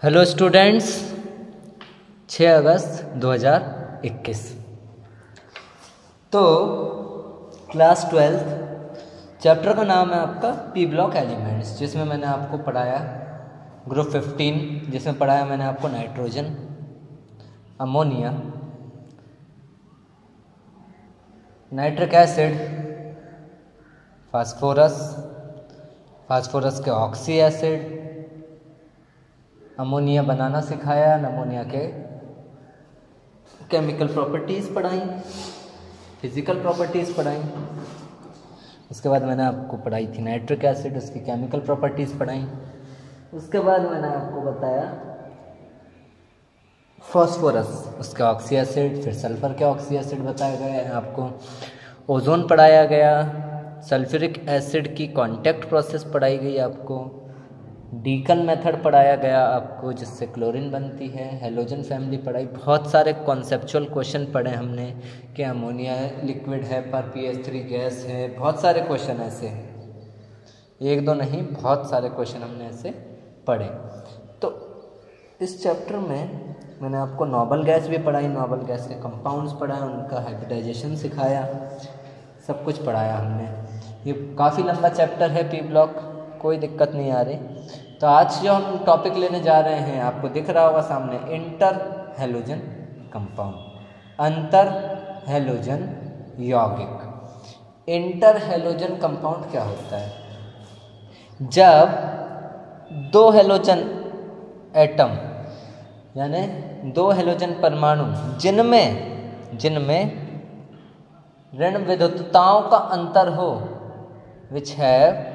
Hello students, 6 अगस्त 2021। तो class 12 chapter का नाम है आपका पी ब्लॉक एलिमेंट्स, जिसमें मैंने आपको पढ़ाया ग्रुप 15, जिसमें पढ़ाया मैंने आपको nitrogen, ammonia, nitric acid, phosphorus, phosphorus के ऑक्सी एसिड, अमोनिया बनाना सिखाया, अमोनिया के केमिकल प्रॉपर्टीज़ पढ़ाई, फिजिकल प्रॉपर्टीज़ पढ़ाई। उसके बाद मैंने आपको पढ़ाई थी नाइट्रिक एसिड, उसकी केमिकल प्रॉपर्टीज़ पढ़ाई। उसके बाद मैंने आपको बताया फास्फोरस, उसके ऑक्सी एसिड, फिर सल्फर के ऑक्सी एसिड बताया गया आपको। ओजोन पढ़ाया गया, सल्फ्यूरिक एसिड की कांटेक्ट प्रोसेस पढ़ाई गई आपको। डीकन मेथड पढ़ाया गया आपको, जिससे क्लोरीन बनती है। हेलोजन फैमिली पढ़ाई। बहुत सारे कॉन्सेप्चुअल क्वेश्चन पढ़े हमने कि अमोनिया लिक्विड है पर pH3 गैस है। बहुत सारे क्वेश्चन ऐसे, एक दो नहीं, बहुत सारे क्वेश्चन हमने ऐसे पढ़े। तो इस चैप्टर में मैंने आपको नोबल गैस भी पढ़ाई, नोबल गैस के कंपाउंड्स पढ़ाए, उनका हाइब्रिडाइजेशन सिखाया, सब कुछ पढ़ाया हमने। ये काफ़ी लंबा चैप्टर है पी ब्लॉक, कोई दिक्कत नहीं आ रही। तो आज जो हम टॉपिक लेने जा रहे हैं, आपको दिख रहा होगा सामने, इंटर हेलोजन कंपाउंड, अंतर हेलोजन यौगिक। इंटर हेलोजन कंपाउंड क्या होता है? जब दो हेलोजन एटम यानी दो हेलोजन परमाणु जिनमें ऋण विद्युतताओं का अंतर हो, विच have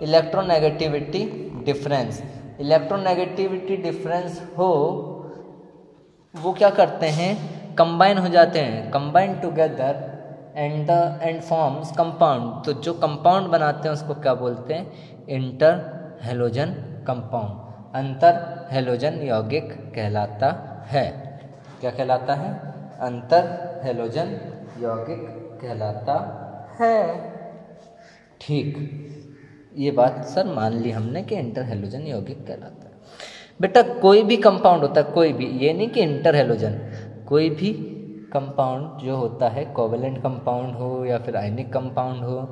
electronegativity difference, electronegativity difference हो, वो क्या करते हैं? कंबाइन हो जाते हैं, combine together and forms compound. तो जो कंपाउंड बनाते हैं उसको क्या बोलते हैं? इंटर हेलोजन कंपाउंड, अंतर हेलोजन यौगिक कहलाता है। क्या कहलाता है? अंतर हेलोजन यौगिक कहलाता है। ठीक, ये बात सर मान ली हमने कि इंटर हेलोजन यौगिक कहलाता है। बेटा कोई भी कंपाउंड होता है, कोई भी, ये नहीं कि इंटर हेलोजन, कोई भी कंपाउंड जो होता है, कोवेलेंट कंपाउंड हो या फिर आयनिक कंपाउंड हो,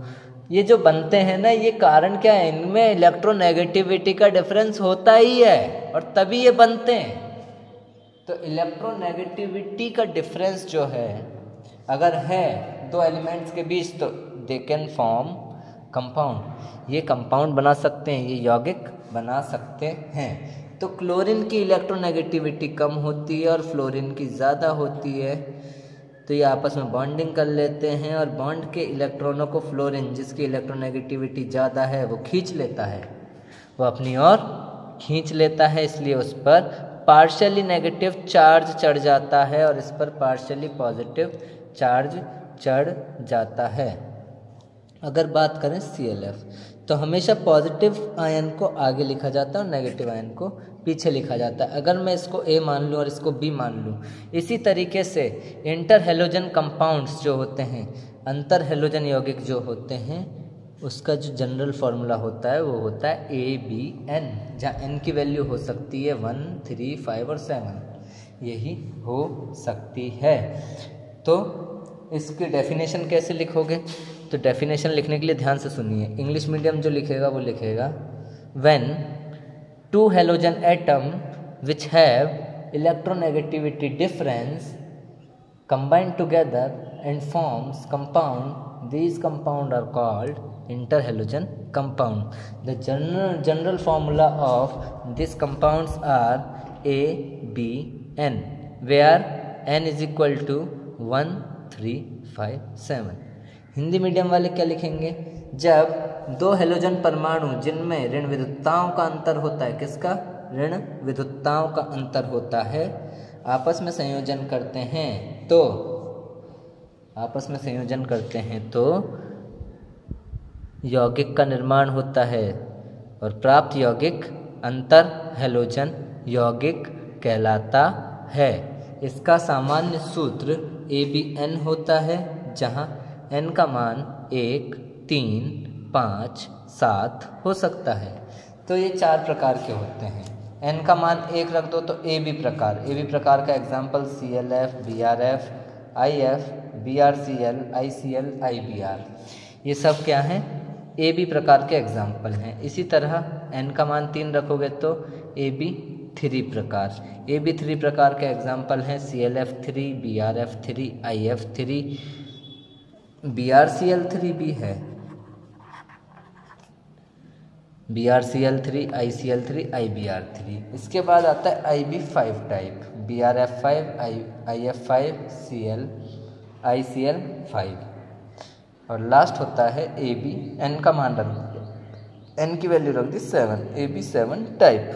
ये जो बनते हैं ना, ये कारण क्या है? इनमें इलेक्ट्रोनेगेटिविटी का डिफरेंस होता ही है और तभी ये बनते हैं। तो इलेक्ट्रोनेगेटिविटी का डिफरेंस जो है, अगर है दो एलिमेंट्स के बीच, तो दे कैन फॉर्म कंपाउंड, ये कंपाउंड बना सकते हैं, ये यौगिक बना सकते हैं। तो क्लोरीन की इलेक्ट्रोनेगेटिविटी कम होती है और फ्लोरीन की ज़्यादा होती है, तो ये आपस में बॉन्डिंग कर लेते हैं और बॉन्ड के इलेक्ट्रॉनों को फ्लोरीन, जिसकी इलेक्ट्रोनेगेटिविटी ज़्यादा है, वो खींच लेता है, वो अपनी ओर खींच लेता है। इसलिए उस पर पार्शियली नेगेटिव चार्ज चढ़ जाता है और इस पर पार्शियली पॉजिटिव चार्ज चढ़ जाता है। अगर बात करें ClF, तो हमेशा पॉजिटिव आयन को आगे लिखा जाता है और नेगेटिव आयन को पीछे लिखा जाता है। अगर मैं इसको A मान लूँ और इसको B मान लूँ, इसी तरीके से इंटर हेलोजन कंपाउंड्स जो होते हैं, अंतर हेलोजन यौगिक जो होते हैं, उसका जो जनरल फार्मूला होता है वो होता है ABN, जहाँ N की वैल्यू हो सकती है 1, 3, 5 और 7, यही हो सकती है। तो इसकी डेफिनेशन कैसे लिखोगे? तो डेफिनेशन लिखने के लिए ध्यान से सुनिए। इंग्लिश मीडियम जो लिखेगा वो लिखेगा, when two halogen atom which have electronegativity difference combine together and forms compound, these compound are called interhalogen compound. The general formula of these compounds are ABN, where N is equal to 1, 3, 5, 7. Hindi medium वाले क्या लिखेंगे? जब दो halogen परमाणु जिनमें ऋण विद्युतताओं का अंतर होता है, किसका? ऋण विद्युतताओं का अंतर होता है, आपस में संयोजन करते हैं, तो यौगिक का निर्माण होता है और प्राप्त यौगिक अंतर हेलोजन यौगिक कहलाता है। इसका सामान्य सूत्र ABN होता है, जहाँ N का मान 1, 3, 5, 7 हो सकता है। तो ये 4 प्रकार के होते हैं। n का मान 1 रख दो तो ए बी प्रकार का example CLF, BRF, IF, BRCL, ICL, IBR, ये सब क्या हैं, ए बी प्रकार के एग्जाम्पल हैं। इसी तरह n का मान 3 रखोगे तो AB3 प्रकार के एग्जाम्पल हैं CLF3, BRF3, IF3, BRCL3 भी है, BRCL3, ICL3, IBR3। इसके बाद आता है IB5 type, BRF5, IF5, ICL5, और लास्ट होता है AB। n का मान रख दिया, n की वैल्यू रख दी 7, AB7 type,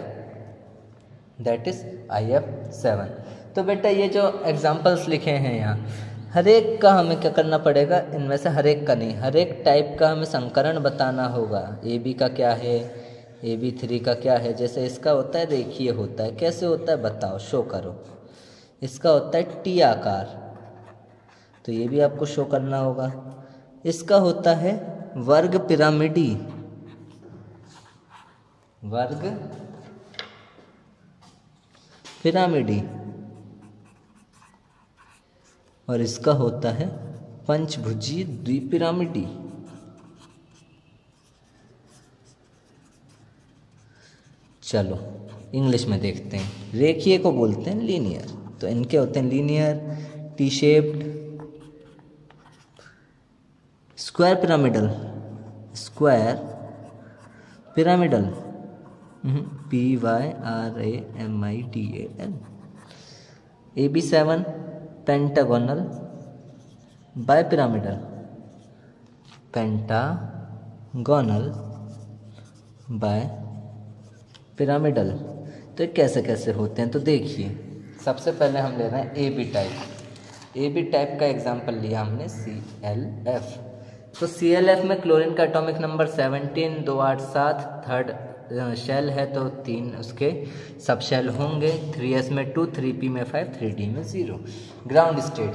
that is IF7। तो बेटा ये जो एग्जाम्पल्स लिखे हैं यहाँ, हर एक का हमें क्या करना पड़ेगा, इनमें से हर एक का नहीं, हर एक टाइप का हमें संकरण बताना होगा। AB का क्या है, AB3 का क्या है। जैसे इसका होता है रेखीय होता है, कैसे होता है बताओ, शो करो। इसका होता है T आकार, तो ये भी आपको शो करना होगा। इसका होता है वर्ग पिरामिडी, और इसका होता है पंचभुजीय द्विपिरामिडी। चलो इंग्लिश में देखते हैं। रेखीय को बोलते हैं लीनियर, तो इनके होते हैं linear, T shaped, square pyramidal, PYRAMIDAL, AB7 pentagonal, bipyramidal, bipyramidal. तो कैसे कैसे होते हैं, तो देखिए सबसे पहले हम ले रहे हैं AB टाइप का एग्जांपल लिया हमने CLF। तो CLF में क्लोरीन का एटॉमिक नंबर 17, 287, थर्ड शेल है तो 3 उसके सब शेल होंगे, 3s में 2, 3p में 5, 3d में 0। ग्राउंड स्टेट,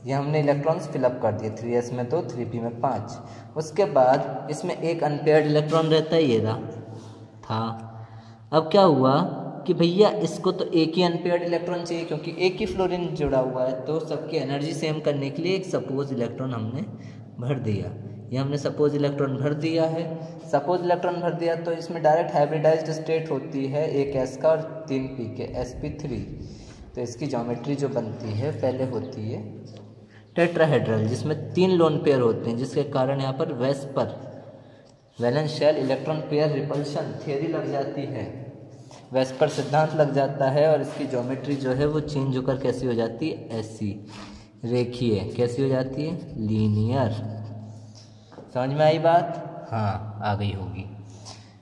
ये हमने इलेक्ट्रॉन्स फिलअप कर दिए, 3s में 2, 3p में 5। उसके बाद इसमें एक अनपेयर्ड इलेक्ट्रॉन रहता है, ये रहा था। अब क्या हुआ कि भैया इसको तो एक ही अनपेयर्ड इलेक्ट्रॉन चाहिए क्योंकि एक ही फ्लोरीन जुड़ा हुआ है, तो सबकी एनर्जी सेम करने के लिए एक सपोज इलेक्ट्रॉन हमने भर दिया। ये हमने सपोज इलेक्ट्रॉन भर दिया है। सपोज इलेक्ट्रॉन भर दिया तो इसमें डायरेक्ट हाइब्रिडाइज्ड स्टेट होती है, एक s का और 3p के, sp3। तो इसकी ज्योमेट्री जो बनती है पहले होती है टेट्राहेड्रल, जिसमें 3 लोन पेयर होते हैं, जिसके कारण यहाँ पर VSEPR valence shell electron pair repulsion theory लग जाती है, वेस्पर सिद्धांत लग जाता है, और इसकी ज्योमेट्री जो है वो चेंज होकर कैसी हो जाती है, ऐसी रेखीय, कैसी हो जाती है, लीनियर। समझ में आई बात? हाँ आ गई होगी।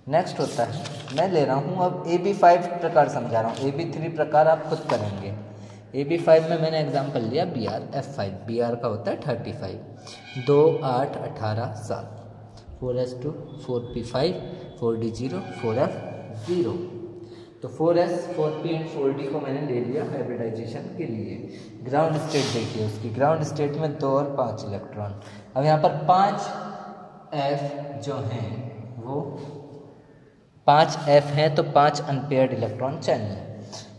नेक्स्ट होता है, मैं ले रहा हूँ अब AB5 प्रकार समझा रहा हूँ, AB3 प्रकार आप खुद करेंगे। AB5 में मैंने एग्जांपल लिया BRF5, BR का होता है 35, 2, 8, 18, 7, 4s2, 4p5, 4d0, 4f0। तो 4s, 4p एंड 4d को मैंने ले लिया हाइब्रिडाइजेशन के लिए। ग्राउंड स्टेट देखिए उसकी, ग्राउंड स्टेट में 2 और 5 इलेक्ट्रॉन। अब यहाँ पर 5f जो हैं वो 5f हैं, तो 5 अनपेयर्ड इलेक्ट्रॉन चाहिए।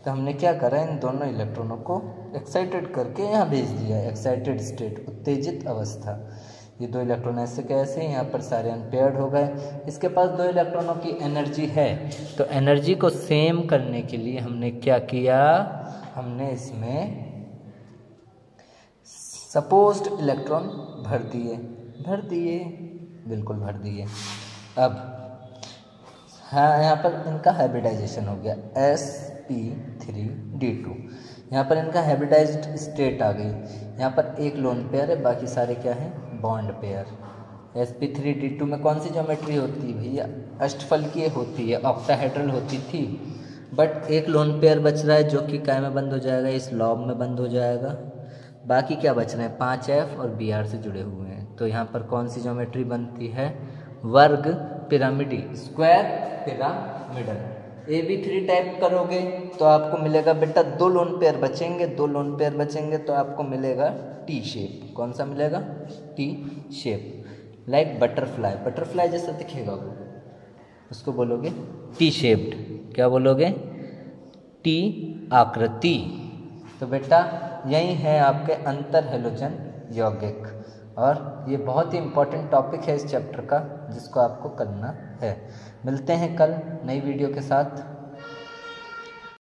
तो हमने क्या करा, इन दोनों इलेक्ट्रॉनों को एक्साइटेड करके यहाँ भेज दिया, एक्साइटेड स्टेट, उत्तेजित अवस्था। ये 2 इलेक्ट्रॉन ऐसे कैसे, यहाँ पर सारे अनपेयर्ड हो गए। इसके पास 2 इलेक्ट्रॉनों की एनर्जी है, तो एनर्जी को सेम करने के लिए हमने क्या किया, हमने इसमें सपोज्ड इलेक्ट्रॉन भर दिए, बिल्कुल भर दिए। अब हाँ यहाँ पर इनका हाइब्रिडाइजेशन हो गया, sp3d2। यहाँ पर इनका हाइब्रिडाइज्ड स्टेट आ गई। यहाँ पर एक लोन पेयर है, बाकी सारे क्या है, बॉन्ड पेयर। sp3d2 में कौन सी ज्योमेट्री होती है भैया, अष्टफलकीय होती है, ऑक्टाहेड्रल होती थी। बट एक लोन पेयर बच रहा है जो कि काय में बंद हो जाएगा, इस लॉब में बंद हो जाएगा। बाकी क्या बच रहे हैं, 5f और br से जुड़े हुए हैं। तो यहाँ पर कौन सी ज्योमेट्री बनती है, वर्ग पिरामिडी, स्क्वायर पिरामिडल। AB3 टाइप करोगे तो आपको मिलेगा बेटा 2 लोन पेयर बचेंगे, 2 लोन पेयर बचेंगे तो आपको मिलेगा टी शेप। कौन सा मिलेगा, T shape, like butterfly, butterfly जैसा दिखेगा वो, उसको बोलोगे टी शेप्ड, क्या बोलोगे? टी आकृति। तो बेटा यही है आपके अंतर हैलोजन यौगिक, और ये बहुत ही इम्पोर्टेंट टॉपिक है इस चैप्टर का, जिसको आपको करना है। मिलते हैं कल नई वीडियो के साथ।